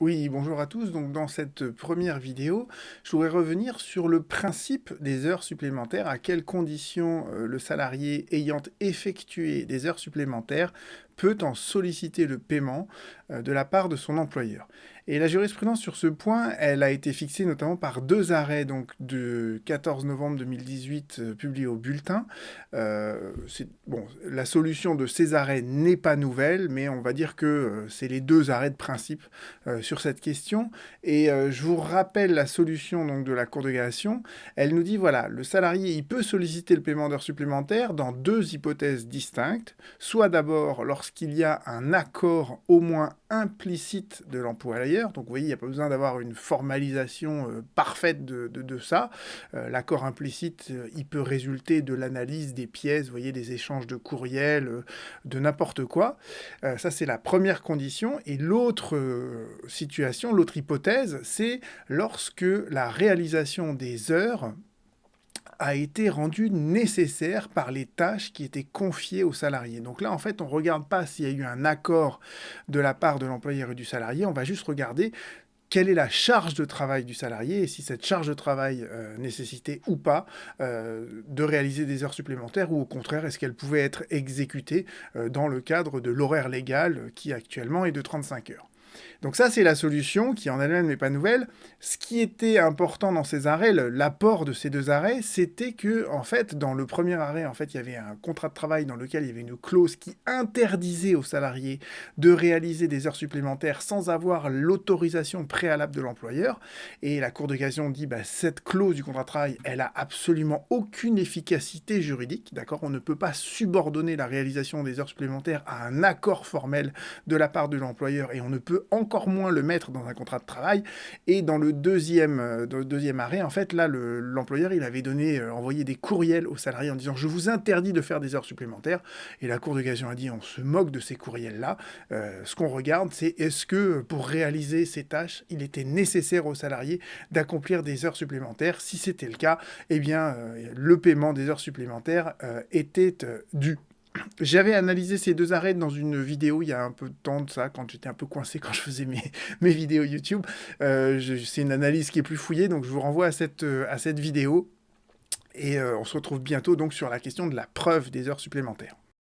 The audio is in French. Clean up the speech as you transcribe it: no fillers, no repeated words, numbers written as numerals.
Oui, bonjour à tous. Donc, dans cette première vidéo, je voudrais revenir sur le principe des heures supplémentaires, à quelles conditions le salarié ayant effectué des heures supplémentaires peut en solliciter le paiement de la part de son employeur. Et la jurisprudence sur ce point, elle a été fixée notamment par deux arrêts donc de 14 novembre 2018 publiés au Bulletin. Bon, la solution de ces arrêts n'est pas nouvelle, mais on va dire que c'est les deux arrêts de principe sur cette question. Et je vous rappelle la solution donc, de la Cour de cassation. Elle nous dit, voilà, le salarié, il peut solliciter le paiement d'heures supplémentaires dans deux hypothèses distinctes. Soit d'abord lorsqu'il y a un accord au moins implicite de l'employeur. Donc vous voyez, il n'y a pas besoin d'avoir une formalisation parfaite de ça. L'accord implicite, il peut résulter de l'analyse des pièces, vous voyez, des échanges de courriels, de n'importe quoi. Ça, c'est la première condition. Et l'autre situation, l'autre hypothèse, c'est lorsque la réalisation des heures a été rendue nécessaire par les tâches qui étaient confiées aux salariés. Donc là, en fait, on ne regarde pas s'il y a eu un accord de la part de l'employeur et du salarié, on va juste regarder quelle est la charge de travail du salarié et si cette charge de travail nécessitait ou pas de réaliser des heures supplémentaires ou au contraire, est-ce qu'elle pouvait être exécutée dans le cadre de l'horaire légal qui actuellement est de 35 heures. Donc ça, c'est la solution qui en elle-même n'est pas nouvelle. Ce qui était important dans ces arrêts, l'apport de ces deux arrêts, c'était que, en fait, dans le premier arrêt, en fait, il y avait un contrat de travail dans lequel il y avait une clause qui interdisait aux salariés de réaliser des heures supplémentaires sans avoir l'autorisation préalable de l'employeur. Et la Cour de cassation dit, bah, cette clause du contrat de travail, elle a absolument aucune efficacité juridique, d'accord. On ne peut pas subordonner la réalisation des heures supplémentaires à un accord formel de la part de l'employeur et on ne peut encore moins le mettre dans un contrat de travail. Et dans le deuxième arrêt, en fait, là, l'employeur, il avait envoyé des courriels aux salariés en disant « Je vous interdis de faire des heures supplémentaires ». Et la Cour de cassation a dit « On se moque de ces courriels-là. Ce qu'on regarde, c'est est-ce que pour réaliser ces tâches, il était nécessaire aux salariés d'accomplir des heures supplémentaires. Si c'était le cas, eh bien, le paiement des heures supplémentaires était dû. » J'avais analysé ces deux arrêts dans une vidéo il y a un peu de temps de ça, quand j'étais un peu coincé quand je faisais mes vidéos YouTube. C'est une analyse qui est plus fouillée, donc je vous renvoie à cette vidéo. Et on se retrouve bientôt donc sur la question de la preuve des heures supplémentaires.